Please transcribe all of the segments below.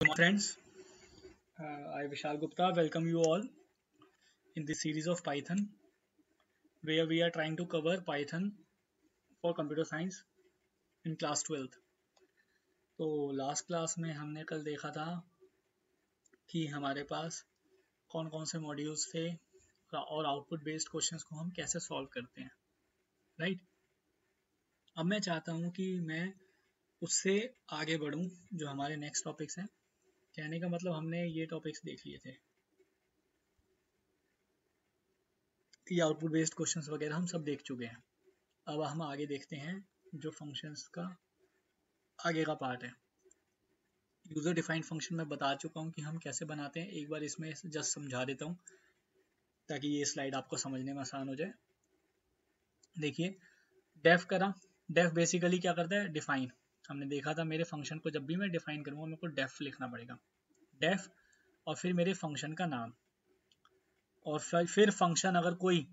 Friends, I Vishal Gupta welcome you all in this series of Python where we are trying to cover Python for computer science in class 12th. तो last class में हमने कल देखा था कि हमारे पास कौन कौन से मॉड्यूल्स थे और आउटपुट बेस्ड क्वेश्चंस को हम कैसे सॉल्व करते हैं, राइट। अब मैं चाहता हूँ कि मैं उससे आगे बढ़ूँ जो हमारे नेक्स्ट टॉपिक्स हैं। कहने का मतलब हमने ये टॉपिक्स देख लिए थे कि आउटपुट बेस्ड क्वेश्चंस वगैरह हम सब देख चुके हैं। अब हम आगे देखते हैं जो फंक्शंस का आगे का पार्ट है। यूजर डिफाइंड फंक्शन मैं बता चुका हूँ कि हम कैसे बनाते हैं, एक बार इसमें जस्ट समझा देता हूँ ताकि ये स्लाइड आपको समझने में आसान हो जाए। देखिए डेफ करा, डेफ बेसिकली क्या करता है, डिफाइन। हमने देखा था मेरे फंक्शन को जब भी मैं डिफाइन करूँगा मेरे को डेफ लिखना पड़ेगा, डेफ और फिर मेरे फंक्शन का नाम, और फिर फंक्शन अगर कोई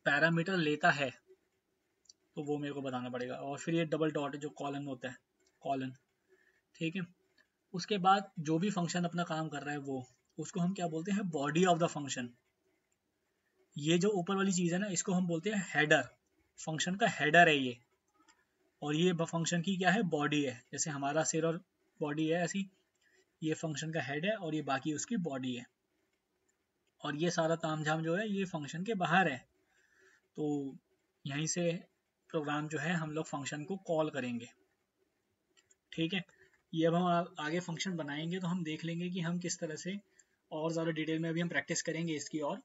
पैरामीटर लेता है तो वो मेरे को बताना पड़ेगा, और फिर ये डबल डॉट जो कॉलन होता है, कॉलन, ठीक है। उसके बाद जो भी फंक्शन अपना काम कर रहा है वो, उसको हम क्या बोलते हैं, बॉडी ऑफ द फंक्शन। ये जो ऊपर वाली चीज है ना, इसको हम बोलते हैं हेडर। फंक्शन का हेडर है ये, और ये फंक्शन की क्या है, बॉडी है। जैसे हमारा सिर और बॉडी है, ऐसी ये फंक्शन का हेड है और ये बाकी उसकी बॉडी है। और ये सारा तामझाम जो है ये फंक्शन के बाहर है। तो यहीं से प्रोग्राम जो है हम लोग फंक्शन को कॉल करेंगे, ठीक है। ये अब हम आगे फंक्शन बनाएंगे तो हम देख लेंगे कि हम किस तरह से, और ज़्यादा डिटेल में अभी हम प्रैक्टिस करेंगे इसकी, और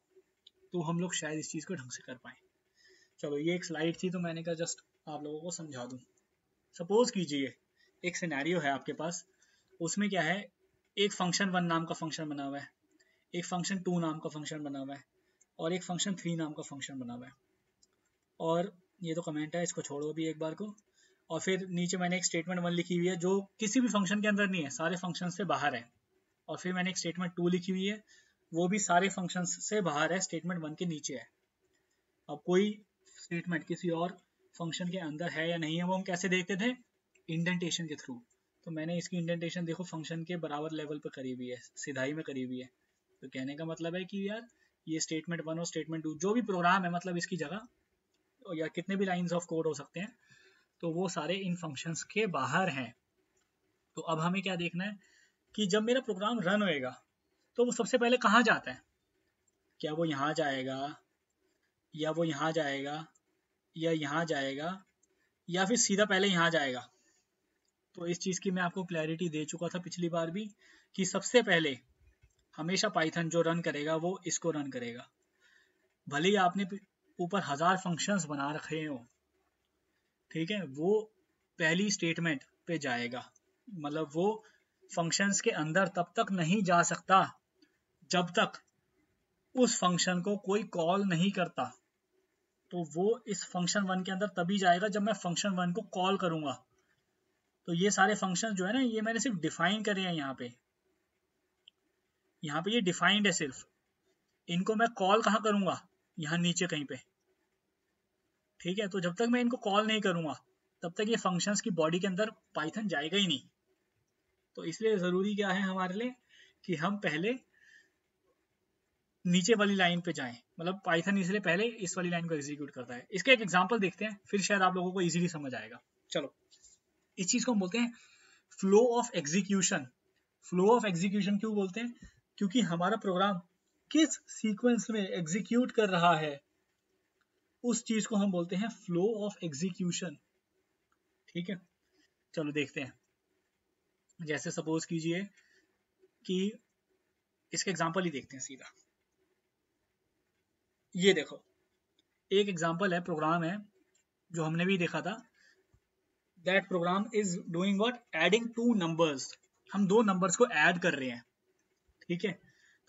तो हम लोग शायद इस चीज़ को ढंग से कर पाएँ। चलो ये एक स्लाइड थी तो मैंने कहा जस्ट आप लोगों को समझा दूँ। सपोज कीजिए एक सिनेरियो है आपके पास, उसमें क्या है, एक फंक्शन 1 नाम का फंक्शन बना हुआ है, एक फंक्शन 2 नाम का फंक्शन बना हुआ है, और एक फंक्शन 3 नाम का फंक्शन बना हुआ है। और ये तो कमेंट है, इसको छोड़ो अभी एक बार को। और फिर नीचे मैंने एक स्टेटमेंट 1 लिखी हुई है जो किसी भी फंक्शन के अंदर नहीं है, सारे फंक्शन से बाहर है। और फिर मैंने एक स्टेटमेंट 2 लिखी हुई है, वो भी सारे फंक्शन से बाहर है, स्टेटमेंट 1 के नीचे है। अब कोई स्टेटमेंट किसी और फंक्शन के अंदर है या नहीं है वो हम कैसे देखते थे, इंडेंटेशन के थ्रू। तो मैंने इसकी इंडेंटेशन देखो फंक्शन के बराबर लेवल पर करी हुई है, सिधाई में करी हुई है। तो कहने का मतलब है कि यार ये स्टेटमेंट 1 और स्टेटमेंट 2 जो भी प्रोग्राम है, मतलब इसकी जगह या कितने भी लाइंस ऑफ कोड हो सकते हैं, तो वो सारे इन फंक्शंस के बाहर हैं। तो अब हमें क्या देखना है कि जब मेरा प्रोग्राम रन होएगा तो वो सबसे पहले कहाँ जाता है, क्या वो यहाँ जाएगा, या वो यहाँ जाएगा, या यहाँ जाएगा, या फिर सीधा पहले यहाँ जाएगा। तो इस चीज़ की मैं आपको क्लैरिटी दे चुका था पिछली बार भी कि सबसे पहले हमेशा पाइथन जो रन करेगा वो इसको रन करेगा। भले ही आपने ऊपर 1000 फंक्शंस बना रखे हो, ठीक है, वो पहली स्टेटमेंट पे जाएगा। मतलब वो फंक्शंस के अंदर तब तक नहीं जा सकता जब तक उस फंक्शन को कोई कॉल नहीं करता। तो वो इस फंक्शन 1 के अंदर तभी जाएगा जब मैं फंक्शन 1 को कॉल करूंगा। तो ये सारे फंक्शन जो है ना, ये मैंने सिर्फ डिफाइन करे हैं यहाँ पे ये डिफाइंड है सिर्फ। इनको मैं कॉल कहाँ करूंगा, यहाँ नीचे कहीं पे, ठीक है। तो जब तक मैं इनको कॉल नहीं करूंगा तब तक ये फंक्शंस की बॉडी के अंदर पाइथन जाएगा ही नहीं। तो इसलिए ज़रूरी क्या है हमारे लिए कि हम पहले नीचे वाली लाइन पे जाएं। मतलब पाइथन इसलिए पहले इस वाली लाइन को एग्जीक्यूट करता है। इसका एक एग्जांपल देखते हैं, फिर शायद आप लोगों को इजीली समझ आएगा। चलो, इस चीज़ को हम बोलते हैं flow of execution. Flow of execution क्यों बोलते हैं, क्योंकि हमारा प्रोग्राम किस सीक्वेंस में एग्जीक्यूट कर रहा है उस चीज़ को हम बोलते हैं फ्लो ऑफ एग्जीक्यूशन, ठीक है। चलो देखते हैं, जैसे सपोज कीजिए कि इसका एग्जांपल ही देखते हैं सीधा। ये देखो एक एग्जांपल है, प्रोग्राम है जो हमने भी देखा था। That program is doing what, adding 2 numbers. हम 2 नंबर्स को ऐड कर रहे हैं, ठीक है।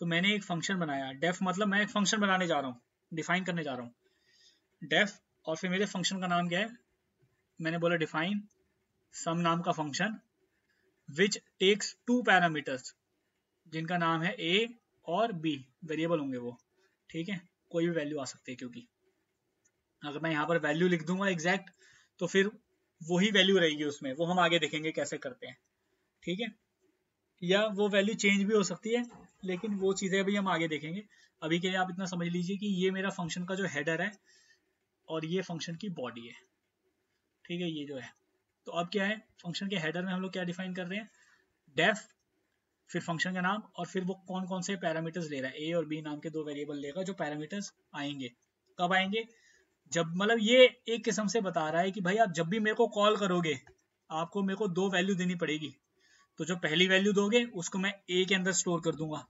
तो मैंने एक फंक्शन बनाया डेफ, मतलब मैं एक फंक्शन बनाने जा रहा हूँ, डिफाइन करने जा रहा हूँ डेफ। और फिर मेरे फंक्शन का नाम क्या है, मैंने बोला डिफाइन सम नाम का फंक्शन विच टेक्स 2 पैरामीटर्स, जिनका नाम है ए और बी, वेरिएबल होंगे वो, ठीक है। कोई भी वैल्यू आ सकती है, क्योंकि अगर मैं यहाँ पर वैल्यू लिख दूंगा एग्जैक्ट तो फिर वही वैल्यू रहेगी उसमें, वो हम आगे देखेंगे कैसे करते हैं, ठीक है। या वो वैल्यू चेंज भी हो सकती है, लेकिन वो चीज़ें अभी हम आगे देखेंगे। अभी के लिए आप इतना समझ लीजिए कि ये मेरा फंक्शन का जो हेडर है और ये फंक्शन की बॉडी है, ठीक है, ये जो है। तो अब क्या है, फंक्शन के हेडर में हम लोग क्या डिफाइन कर रहे हैं, डेफ, फिर फंक्शन का नाम, और फिर वो कौन कौन से पैरामीटर्स ले रहा है, ए और बी नाम के दो वेरिएबल लेगा जो पैरामीटर्स आएंगे। कब आएंगे, जब मतलब ये एक किस्म से बता रहा है कि भाई आप जब भी मेरे को कॉल करोगे आपको मेरे को दो वैल्यू देनी पड़ेगी। तो जो पहली वैल्यू दोगे उसको मैं ए के अंदर स्टोर कर दूंगा,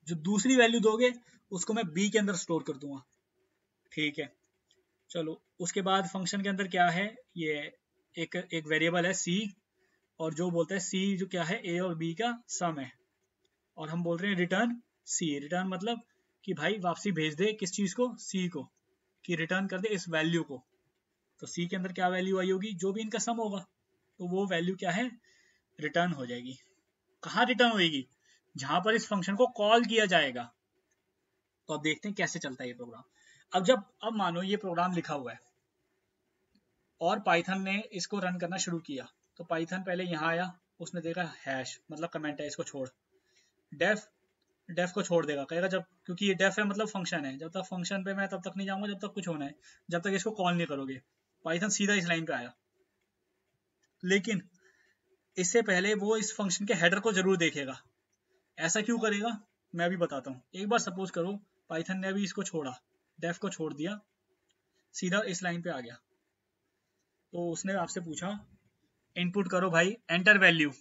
जो दूसरी वैल्यू दोगे उसको मैं बी के अंदर स्टोर कर दूंगा, ठीक है। चलो उसके बाद फंक्शन के अंदर क्या है, ये एक एक वेरिएबल है सी, और जो बोलता है सी जो क्या है, ए और बी का सम है, और हम बोल रहे हैं रिटर्न सी। रिटर्न मतलब कि भाई वापसी भेज दे किस चीज को, सी को, कि रिटर्न कर दे इस वैल्यू को। तो सी के अंदर क्या वैल्यू आई होगी, जो भी इनका सम होगा, तो वो वैल्यू क्या है, रिटर्न हो जाएगी। कहाँ रिटर्न होगी, जहां पर इस फंक्शन को कॉल किया जाएगा। तो अब देखते हैं कैसे चलता है ये प्रोग्राम। अब मानो ये प्रोग्राम लिखा हुआ है और पाइथन ने इसको रन करना शुरू किया, तो पाइथन पहले यहाँ आया, उसने देखा हैश मतलब कमेंट है, इसको छोड़, डेफ, डेफ को छोड़ देगा, कहेगा जब, क्योंकि ये डेफ है मतलब फंक्शन है, जब तक फंक्शन पे मैं तब तक नहीं जाऊंगा जब तक कुछ होना है, जब तक इसको कॉल नहीं करोगे। पाइथन सीधा इस लाइन पे आया, लेकिन इससे पहले वो इस फंक्शन के हेडर को जरूर देखेगा। ऐसा क्यों करेगा, मैं अभी बताता हूँ। एक बार सपोज करो पाइथन ने अभी इसको छोड़ा, डेफ को छोड़ दिया, सीधा इस लाइन पे आ गया, तो उसने आपसे पूछा इनपुट करो भाई एंटर वैल्यू,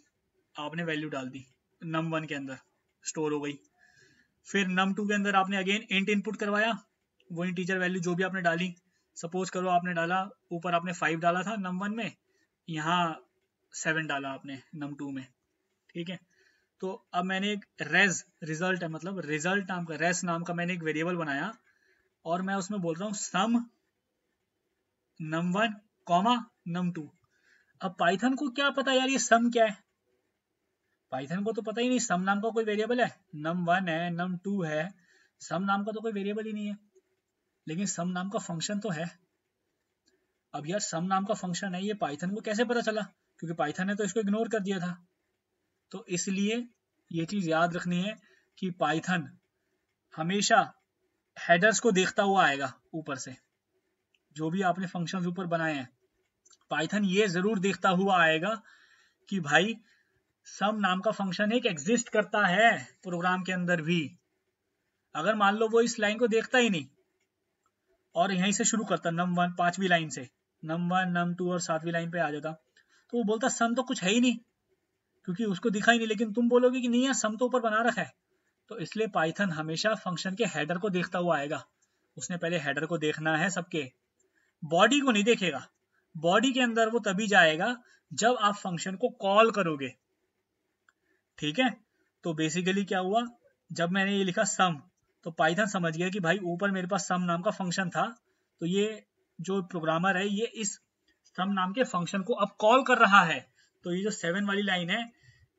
आपने वैल्यू डाल दी num1 के अंदर, स्टोर हो गई। फिर num2 के अंदर आपने अगेन इंट इनपुट करवाया, वो इंटीजर वैल्यू जो भी आपने डाली, सपोज करो आपने डाला, ऊपर आपने 5 डाला था num1 में, यहाँ 7 डाला आपने num2 में, ठीक है। तो अब मैंने एक रेज रिजल्ट है मतलब रिजल्ट नाम का, रेस नाम का मैंने एक वेरिएबल बनाया, और मैं उसमें बोल रहा हूँ सम num1 कॉमा num2। अब पाइथन को क्या पता यार ये सम क्या है, पाइथन को तो पता ही नहीं सम नाम का कोई वेरिएबल है, num1 है num2 है, सम नाम का तो कोई वेरिएबल ही नहीं है, लेकिन सम नाम का फंक्शन तो है। अब यार सम नाम का फंक्शन है, ये पाइथन को कैसे पता चला, क्योंकि पाइथन ने तो इसको इग्नोर कर दिया था। तो इसलिए ये चीज याद रखनी है कि पाइथन हमेशा हेडर्स को देखता हुआ आएगा, ऊपर से जो भी आपने फंक्शंस ऊपर बनाए हैं, पाइथन ये जरूर देखता हुआ आएगा कि भाई सम नाम का फंक्शन एक एग्जिस्ट करता है प्रोग्राम के अंदर भी। अगर मान लो वो इस लाइन को देखता ही नहीं और यहीं से शुरू करता num1 5वीं लाइन से, num1 num2 और 7वीं लाइन पे आ जाता, तो वो बोलता सम तो कुछ है ही नहीं, क्योंकि उसको दिखा ही नहीं। लेकिन तुम बोलोगे कि नहीं यार सम तो ऊपर बना रखा है, तो इसलिए पाइथन हमेशा फंक्शन के हेडर को देखता हुआ आएगा। उसने पहले हेडर को देखना है सबके, बॉडी को नहीं देखेगा। बॉडी के अंदर वो तभी जाएगा जब आप फंक्शन को कॉल करोगे, ठीक है। तो बेसिकली क्या हुआ, जब मैंने ये लिखा सम, तो पाइथन समझ गया कि भाई ऊपर मेरे पास सम नाम का फंक्शन था, तो ये जो प्रोग्रामर है ये इस सम नाम के फंक्शन को अब कॉल कर रहा है। तो ये जो 7 वाली लाइन है,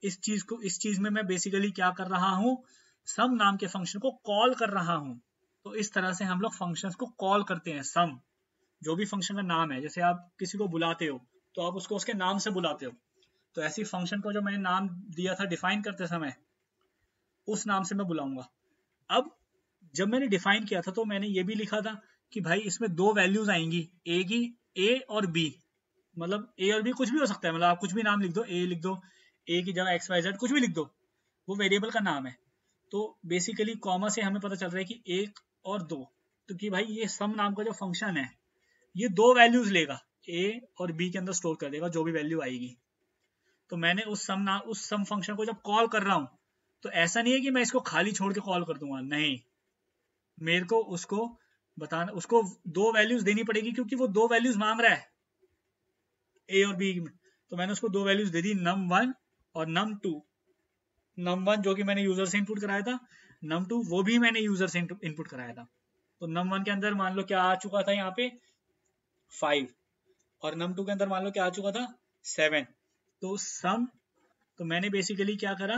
इस चीज में मैं बेसिकली क्या कर रहा हूँ, सम नाम के फंक्शन को कॉल कर रहा हूँ। तो इस तरह से हम लोग फंक्शंस को कॉल करते हैं। सम जो भी फंक्शन का नाम है, जैसे आप किसी को बुलाते हो तो आप उसको उसके नाम से बुलाते हो, तो ऐसी फंक्शन को जो मैंने नाम दिया था डिफाइन करते समय, उस नाम से मैं बुलाऊंगा। अब जब मैंने डिफाइन किया था तो मैंने ये भी लिखा था कि भाई इसमें दो वैल्यूज आएंगी, ए की, ए और बी, मतलब ए और बी कुछ भी हो सकता है, मतलब आप कुछ भी नाम लिख दो, ए लिख दो, ए की जगह एक्स वाई जेड कुछ भी लिख दो, वो वेरिएबल का नाम है। तो बेसिकली कॉमा से हमें पता चल रहा है कि एक और दो, तो कि भाई ये सम नाम का जो फंक्शन है ये दो वैल्यूज लेगा, ए और बी के अंदर स्टोर कर देगा जो भी वैल्यू आएगी। तो मैंने उस सम फंक्शन को जब कॉल कर रहा हूं, तो ऐसा नहीं है कि मैं इसको खाली छोड़ के कॉल कर दूंगा, नहीं, मेरे को उसको बताना, उसको दो वैल्यूज देनी पड़ेगी, क्योंकि वो दो वैल्यूज मांग रहा है ए और बी में। तो मैंने उसको दो वैल्यूज दे दी, num1 और num2। num1 जो कि मैंने यूजर से इनपुट कराया था, num2 वो भी मैंने यूजर से इनपुट कराया था। तो num1 के अंदर मान लो क्या आ चुका था यहाँ पे 5, और num2 के अंदर मान लो क्या आ चुका था 7। तो सम, तो मैंने बेसिकली क्या करा,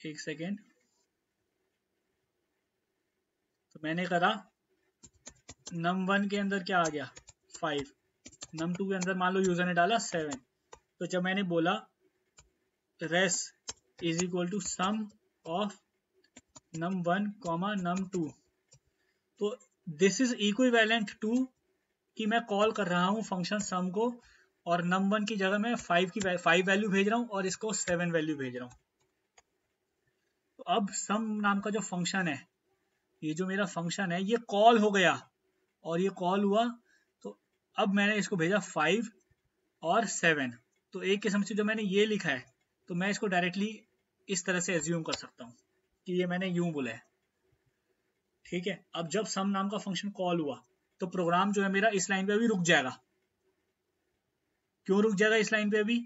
एक सेकेंड, तो मैंने करा num1 के अंदर क्या आ गया 5, num2 के अंदर मान लो यूजर ने डाला 7, तो जब मैंने बोला res is equal to sum of num1 comma num2, तो दिस इज इक्विवेलेंट टू कि मैं कॉल कर रहा हूँ फंक्शन सम को, और num1 की जगह मैं 5 वैल्यू भेज रहा हूँ और इसको 7 वैल्यू भेज रहा हूँ। तो अब सम नाम का जो फंक्शन है, ये जो मेरा फंक्शन है ये कॉल हो गया और ये कॉल हुआ, तो अब मैंने इसको भेजा 5 और 7, तो एक किस्म से जो मैंने ये लिखा है तो मैं इसको डायरेक्टली इस तरह से एज्यूम कर सकता हूँ कि ये मैंने यूं बोला है। ठीक है, अब जब सम नाम का फंक्शन कॉल हुआ तो प्रोग्राम जो है मेरा इस लाइन पे अभी रुक जाएगा। क्यों रुक जाएगा इस लाइन पे अभी?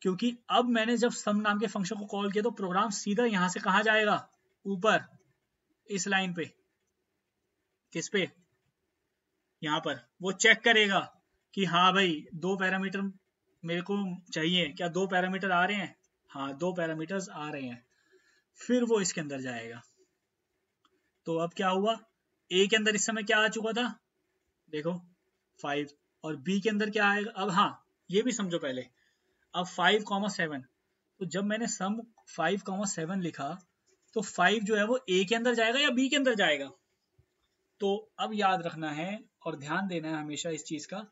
क्योंकि अब मैंने जब सम नाम के फंक्शन को कॉल किया तो प्रोग्राम सीधा यहां से कहां जाएगा, ऊपर इस लाइन पे। किस पे? यहाँ पर। वो चेक करेगा कि हाँ भाई 2 पैरामीटर मेरे को चाहिए, क्या 2 पैरामीटर आ रहे हैं? हाँ 2 पैरामीटर्स आ रहे हैं। फिर वो इसके अंदर जाएगा। तो अब क्या हुआ, ए के अंदर इस समय क्या आ चुका था, देखो 5, और बी के अंदर क्या आएगा। अब हाँ ये भी समझो पहले, अब 5,7, तो जब मैंने सम 5,7 लिखा तो 5 जो है वो ए के अंदर जाएगा या बी के अंदर जाएगा। तो अब याद रखना है और ध्यान देना है हमेशा इस चीज का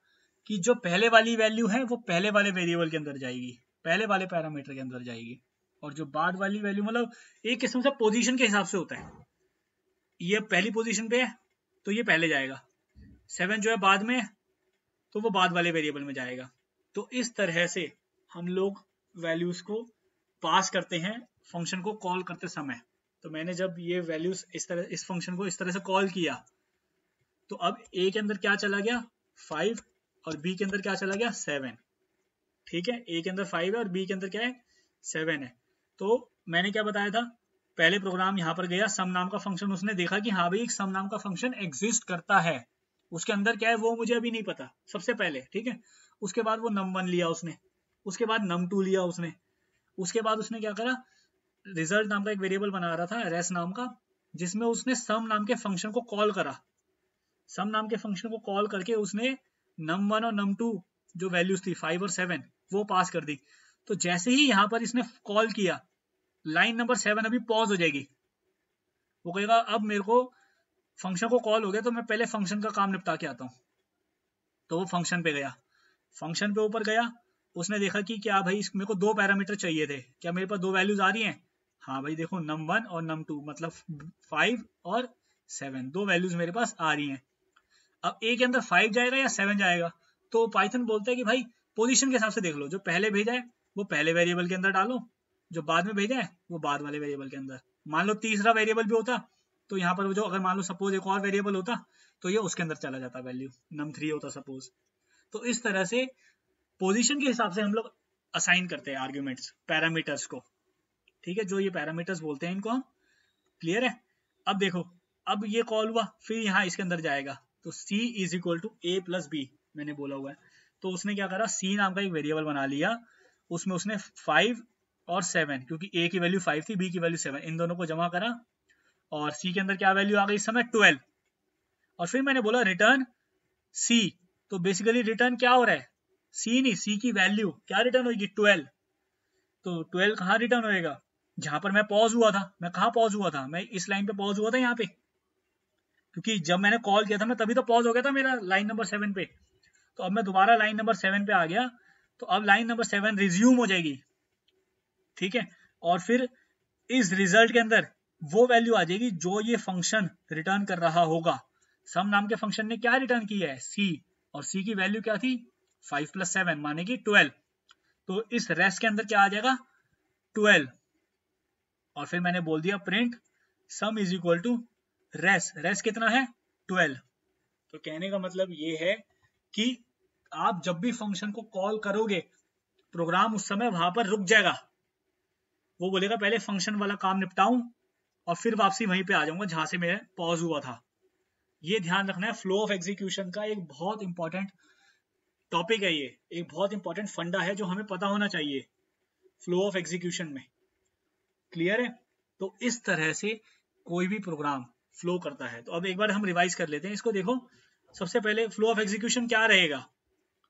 कि जो पहले वाली वैल्यू है वो पहले वाले वेरिएबल के अंदर जाएगी, पहले वाले पैरामीटर के अंदर जाएगी, और जो बाद वाली वैल्यू मतलब एक किस्म से पोजीशन के हिसाब से होता है। ये पहली पोजीशन पे है तो ये पहले जाएगा, 7 जो है बाद में तो वो बाद वाले वेरिएबल में जाएगा। तो इस तरह से हम लोग वैल्यूज को पास करते हैं फंक्शन को कॉल करते समय। तो मैंने जब ये वैल्यूज इस तरह इस फंक्शन को इस तरह से कॉल किया तो अब ए के अंदर क्या चला गया 5 और बी के अंदर क्या चला गया 7। ठीक है, ए के अंदर 5 है और बी के अंदर क्या है 7 है। तो मैंने क्या बताया था, पहले प्रोग्राम यहाँ पर गया सम नाम का फंक्शन, उसने देखा कि हाँ भाई एक सम नाम का फंक्शन एग्जिस्ट करता है, उसके अंदर क्या है वो मुझे अभी नहीं पता सबसे पहले। ठीक है, उसके बाद वो num1 लिया उसने, उसके बाद num2 लिया उसने, उसके बाद उसने क्या करा, रिजल्ट नाम का एक वेरिएबल बना रहा था रेस नाम का, जिसमें उसने सम नाम के फंक्शन को कॉल करा। सम नाम के फंक्शन को कॉल करके उसने num1 और num2 जो वैल्यूज थी 5 और 7 वो पास कर दी। तो जैसे ही यहाँ पर इसने कॉल किया लाइन नंबर 7 अभी पॉज हो जाएगी, वो कहेगा अब मेरे को फंक्शन को कॉल हो गया तो मैं पहले फंक्शन का काम निपटा के आता हूँ। तो वो फंक्शन पे गया, फंक्शन पे ऊपर गया, उसने देखा कि क्या भाई मेरे को 2 पैरामीटर चाहिए थे, क्या मेरे पास 2 वैल्यूज आ रही हैं? हाँ भाई देखो num1 और num2 मतलब 5 और 7 2 वैल्यूज मेरे पास आ रही हैं। अब ए के अंदर 5 जाएगा या 7 जाएगा, तो पाइथन बोलता है कि भाई पोजीशन के हिसाब से देख लो, जो पहले भेजा है वो पहले वेरिएबल के अंदर डालो, जो बाद में भेजा है वो बाद वाले वेरिएबल के अंदर। मान लो तीसरा वेरिएबल भी होता तो यहाँ पर जो अगर मान लो सपोज एक और वेरिएबल होता तो ये उसके अंदर चला जाता, वैल्यू num3 होता सपोज। तो इस तरह से पोजीशन के हिसाब से हम लोग असाइन करते हैं आर्ग्यूमेंट्स पैरामीटर्स को। ठीक है, जो ये पैरामीटर्स बोलते हैं इनको हम। क्लियर है? अब देखो, अब ये कॉल हुआ, फिर यहाँ इसके अंदर जाएगा, तो c is equal to a plus b मैंने बोला हुआ है। तो उसने क्या करा, c नाम का एक वेरिएबल बना लिया, उसमें उसने 5 और 7, क्योंकि a की वैल्यू 5 थी, b की वैल्यू 7, इन दोनों को जमा करा, और c के अंदर क्या वैल्यू आ गई इस समय 12। और फिर मैंने बोला रिटर्न c, तो बेसिकली रिटर्न क्या हो रहा है, c नहीं, c की वैल्यू क्या रिटर्न होगी 12। तो 12 कहाँ रिटर्न होएगा, जहां पर मैं पॉज हुआ था। मैं कहाँ पॉज हुआ था, मैं इस लाइन पे पॉज हुआ था यहाँ पे, क्योंकि जब मैंने कॉल किया था मैं तभी तो पॉज हो गया था मेरा लाइन नंबर 7 पे। तो अब मैं दोबारा लाइन नंबर 7 पे आ गया, तो अब लाइन नंबर 7 रिज्यूम हो जाएगी। ठीक है, और फिर इस रिजल्ट के अंदर वो वैल्यू आ जाएगी जो ये फंक्शन रिटर्न कर रहा होगा। सम नाम के फंक्शन ने क्या रिटर्न किया है, c, और c की वैल्यू क्या थी 5 + 7 माने कि 12। तो इस रेस के अंदर क्या आ जाएगा 12, और फिर मैंने बोल दिया print sum is equal to res. Res कितना है 12। तो कहने का मतलब ये है कि आप जब भी फंक्शन को कॉल करोगे प्रोग्राम उस समय वहां पर रुक जाएगा, वो बोलेगा पहले फंक्शन वाला काम निपटाऊं और फिर वापसी वहीं पे आ जाऊंगा जहां से मैं पॉज हुआ था। ये ध्यान रखना है, फ्लो ऑफ एग्जीक्यूशन का एक बहुत इंपॉर्टेंट टॉपिक है, ये एक बहुत इंपॉर्टेंट फंडा है जो हमें पता होना चाहिए फ्लो ऑफ एग्जीक्यूशन में। क्लियर है? तो इस तरह से कोई भी प्रोग्राम फ्लो करता है। तो अब एक बार हम रिवाइज कर लेते हैं इसको। देखो, सबसे पहले फ्लो ऑफ एग्जीक्यूशन क्या रहेगा,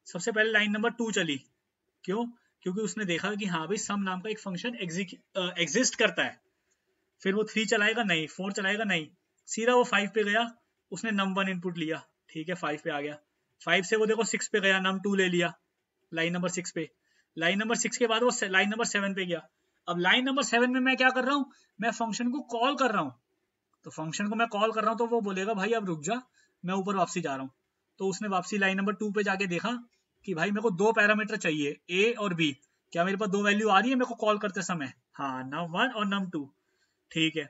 सबसे पहले लाइन नंबर 2 चली, क्यों? क्योंकि उसने देखा कि हाँ भाई सम नाम का एक फंक्शन एग्जिस्ट करता है। फिर वो 3 चलाएगा नहीं, 4 चलाएगा नहीं, सीधा वो 5 पे गया, उसने num1 इनपुट लिया, ठीक है 5 पे आ गया, 5 से वो देखो 6 पे गया, num2 ले लिया लाइन नंबर 6 पे, लाइन नंबर 6 के बाद वो लाइन नंबर 7 पे गया। अब लाइन नंबर 7 में मैं क्या कर रहा हूँ, मैं फंक्शन को कॉल कर रहा हूँ, तो फंक्शन को मैं कॉल कर रहा हूँ तो वो बोलेगा भाई अब रुक जा, मैं ऊपर वापसी जा रहा हूँ। तो उसने वापसी लाइन नंबर 2 पे जाके देखा कि भाई मेरे को 2 पैरामीटर चाहिए, ए और बी, क्या मेरे पास 2 वैल्यू आ रही है मेरे को कॉल करते समय? हाँ, num1 और num2, ठीक है।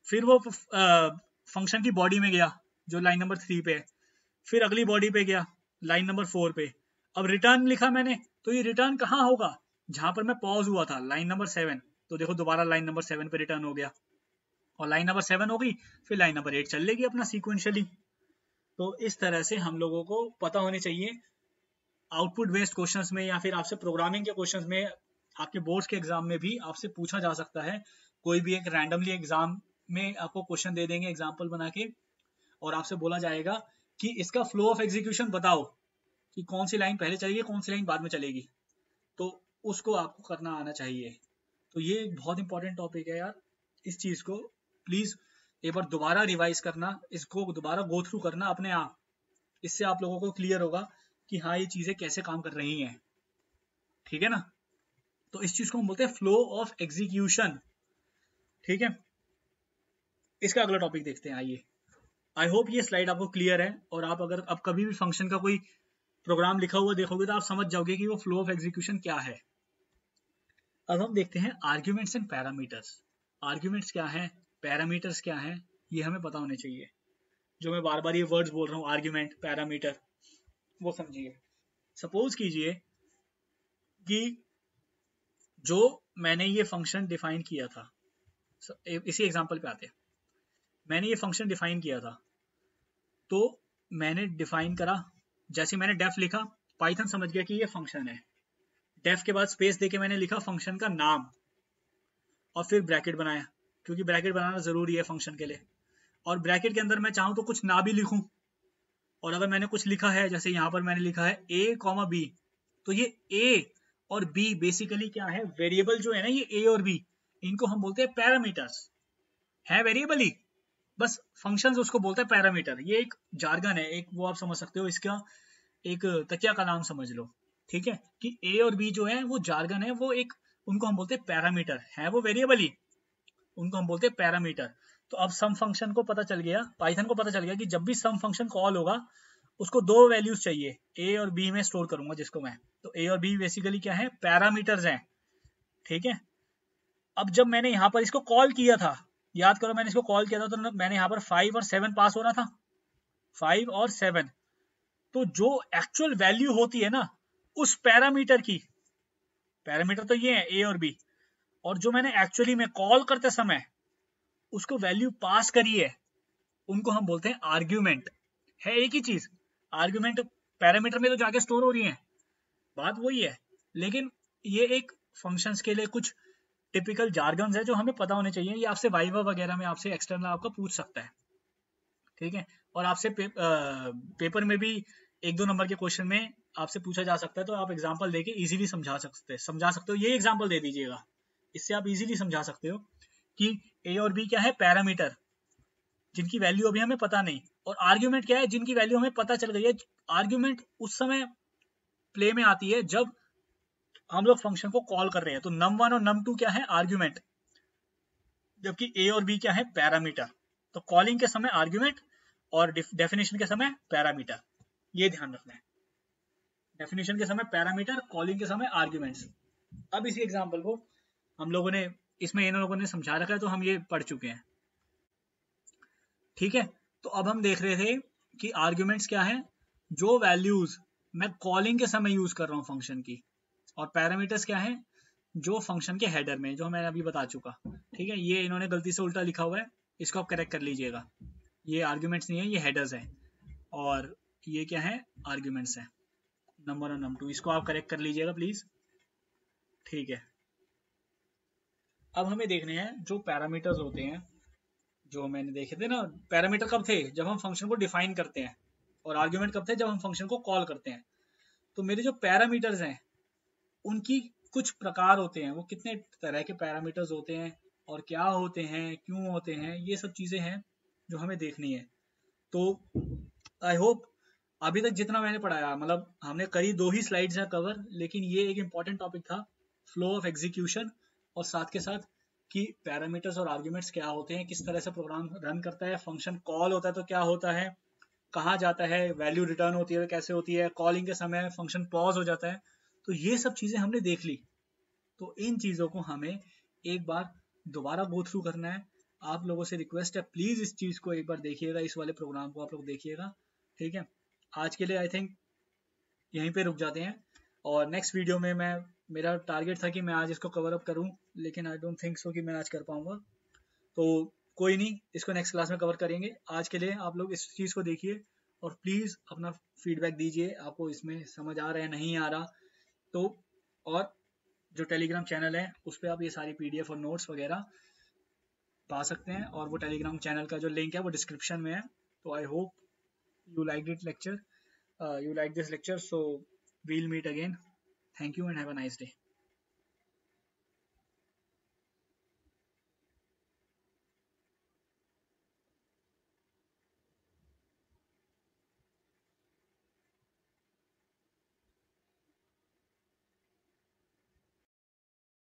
फिर वो फंक्शन की बॉडी में गया जो लाइन नंबर 3 पे है, फिर अगली बॉडी पे गया लाइन नंबर 4 पे, अब रिटर्न लिखा मैंने, तो ये रिटर्न कहाँ होगा? जहां पर मैं पॉज हुआ था लाइन नंबर 7, तो देखो दोबारा लाइन नंबर 7 पे रिटर्न हो गया, और लाइन नंबर 7 हो गई, फिर लाइन नंबर 8 चल लेगी अपना सीक्वेंशियली। तो इस तरह से हम लोगों को पता होने चाहिए आउटपुट बेस्ड क्वेश्चंस में, या फिर आपसे प्रोग्रामिंग के क्वेश्चंस में, आपके बोर्ड्स के एग्जाम में भी आपसे पूछा जा सकता है। कोई भी एक रैंडमली एग्जाम में आपको क्वेश्चन दे देंगे एग्जाम्पल बना के, और आपसे बोला जाएगा कि इसका फ्लो ऑफ एग्जीक्यूशन बताओ कि कौन सी लाइन पहले चलेगी कौन सी लाइन बाद में चलेगी, तो उसको आपको करना आना चाहिए। तो ये एक बहुत इंपॉर्टेंट टॉपिक है यार, इस चीज को प्लीज एक बार दोबारा रिवाइज करना, इसको दोबारा गो थ्रू करना अपने आप, इससे आप लोगों को क्लियर होगा कि हाँ ये चीजें कैसे काम कर रही हैं, ठीक है ना। तो इस चीज को हम बोलते हैं फ्लो ऑफ एग्जीक्यूशन, ठीक है। इसका अगला टॉपिक देखते हैं, आइए। आई होप ये स्लाइड आपको क्लियर है, और आप अगर अब कभी भी फंक्शन का कोई प्रोग्राम लिखा हुआ देखोगे तो आप समझ जाओगे कि वो फ्लो ऑफ एग्जीक्यूशन क्या है। अब हम देखते हैं आर्ग्यूमेंट्स एंड पैरामीटर्स। आर्ग्यूमेंट्स क्या है, पैरामीटर्स क्या है, ये हमें पता होने चाहिए। जो मैं बार बार ये वर्ड्स बोल रहा हूँ आर्ग्यूमेंट पैरामीटर, वो समझिए। सपोज कीजिए कि जो मैंने ये फंक्शन डिफाइन किया था, इसी एग्जांपल पे आते हैं, मैंने ये फंक्शन डिफाइन किया था, तो मैंने डिफाइन करा, जैसे मैंने डेफ लिखा, पाइथन समझ गया कि ये फंक्शन है, डेफ के बाद स्पेस देके मैंने लिखा फंक्शन का नाम, और फिर ब्रैकेट बनाया, क्योंकि ब्रैकेट बनाना जरूरी है फंक्शन के लिए, और ब्रैकेट के अंदर मैं चाहूँ तो कुछ ना भी लिखूं, और अगर मैंने कुछ लिखा है, जैसे यहाँ पर मैंने लिखा है a, b, तो ये a और b बेसिकली क्या है, वेरिएबल जो है ना, ये a और b, इनको हम बोलते हैं पैरामीटर्स, है वेरिएबल ही, बस फंक्शंस उसको बोलते हैं पैरामीटर। ये एक जार्गन है, एक वो आप समझ सकते हो, इसका एक तकिया का नाम समझ लो, ठीक है, कि a और b जो है वो जार्गन है, वो एक, उनको हम बोलते हैं पैरामीटर, है वो वेरिएबल ही, उनको हम बोलते हैं पैरामीटर। तो अब सम फंक्शन को पता चल गया, पाइथन को पता चल गया कि जब भी सम फंक्शन कॉल होगा उसको 2 वैल्यूज चाहिए, a और b में स्टोर करूंगा जिसको मैं, तो a और b बेसिकली क्या है, पैरामीटर्स हैं, ठीक है। अब जब मैंने यहाँ पर इसको कॉल किया था, याद करो मैंने इसको कॉल किया था, तो मैंने यहाँ पर 5 और 7 पास हो रहा था, 5 और 7, तो जो एक्चुअल वैल्यू होती है ना उस पैरामीटर की, पैरामीटर तो ये है a और b, और जो मैंने एक्चुअली में कॉल करते समय उसको वैल्यू पास करी है, उनको हम बोलते हैं आर्ग्यूमेंट। है एक ही चीज, आर्ग्यूमेंट पैरामीटर में तो जाके स्टोर हो रही है, बात वही है, लेकिन ये एक फंक्शंस के लिए कुछ टिपिकल जार्गन्स है जो हमें पता होने चाहिए, ये आपसे वाइवा वगैरह में आपसे एक्सटर्नल आपका पूछ सकता है, ठीक है। और आपसे पेपर में भी 1-2 नंबर के क्वेश्चन में आपसे पूछा जा सकता है, तो आप एग्जाम्पल देके इजीली समझा सकते हो, ये एग्जाम्पल दे दीजिएगा, इससे आप इजीली समझा सकते हो कि a और b क्या है, पैरामीटर जिनकी वैल्यू अभी हमें पता नहीं, और आर्ग्यूमेंट क्या है, जिनकी वैल्यू हमें पता चल गई है। आर्ग्यूमेंट उस समय प्ले में आती है जब हम लोग फंक्शन को कॉल कर रहे हैं, तो num1 और num2 क्या है, आर्ग्यूमेंट, जबकि a और b क्या है, पैरामीटर। तो कॉलिंग के समय आर्ग्यूमेंट और डेफिनेशन के समय पैरामीटर, ये ध्यान रखना है, डेफिनेशन के समय पैरामीटर, कॉलिंग के समय आर्ग्यूमेंट्स। अब इसी एग्जांपल को हम लोगों ने, इसमें इन लोगों ने समझा रखा है, तो हम ये पढ़ चुके हैं, ठीक है। तो अब हम देख रहे थे कि आर्ग्यूमेंट्स क्या है, जो वैल्यूज मैं कॉलिंग के समय यूज कर रहा हूँ फंक्शन की, और पैरामीटर्स क्या है, जो फंक्शन के हेडर में, जो मैंने अभी बता चुका, ठीक है। ये इन्होंने गलती से उल्टा लिखा हुआ है, इसको आप करेक्ट कर लीजिएगा, ये आर्ग्यूमेंट्स नहीं है, ये हेडर्स है, और ये क्या है, आर्ग्यूमेंट्स है, नंबर और num2, इसको आप करेक्ट कर लीजिएगा प्लीज, ठीक है। अब हमें देखने हैं जो पैरामीटर्स होते हैं, जो मैंने देखे थे ना, पैरामीटर कब थे, जब हम फंक्शन को डिफाइन करते हैं, और आर्ग्यूमेंट कब थे, जब हम फंक्शन को कॉल करते हैं। तो मेरे जो पैरामीटर्स हैं उनकी कुछ प्रकार होते हैं, वो कितने तरह के पैरामीटर्स होते हैं और क्या होते हैं, क्यों होते हैं, ये सब चीज़ें हैं जो हमें देखनी है। तो आई होप अभी तक जितना मैंने पढ़ाया, मतलब हमने करी 2 ही स्लाइड्स हैं कवर, लेकिन ये एक इम्पॉर्टेंट टॉपिक था, फ्लो ऑफ एग्जीक्यूशन, और साथ के साथ कि पैरामीटर्स और आर्ग्यूमेंट्स क्या होते हैं, किस तरह से प्रोग्राम रन करता है, फंक्शन कॉल होता है तो क्या होता है, कहाँ जाता है, वैल्यू रिटर्न होती है तो कैसे होती है, कॉलिंग के समय फंक्शन पॉज हो जाता है। तो ये सब चीज़ें हमने देख ली। तो इन चीज़ों को हमें एक बार दोबारा गो थ्रू करना है। आप लोगों से रिक्वेस्ट है, प्लीज़ इस चीज़ को एक बार देखिएगा, इस वाले प्रोग्राम को आप लोग देखिएगा, ठीक है। आज के लिए आई थिंक यहीं पे रुक जाते हैं, और नेक्स्ट वीडियो में मेरा टारगेट था कि मैं आज इसको कवर अप करूं, लेकिन आई डोंट थिंक सो कि मैं आज कर पाऊंगा। तो कोई नहीं, इसको नेक्स्ट क्लास में कवर करेंगे। आज के लिए आप लोग इस चीज़ को देखिए और प्लीज़ अपना फीडबैक दीजिए, आपको इसमें समझ आ रहा है नहीं आ रहा तो। और जो टेलीग्राम चैनल है उस पर आप ये सारी PDF और नोट्स वगैरह पा सकते हैं, और वो टेलीग्राम चैनल का जो लिंक है वो डिस्क्रिप्शन में है। तो I hope you liked it lecture, you like this lecture, so we'll meet again. Thank you and have a nice day.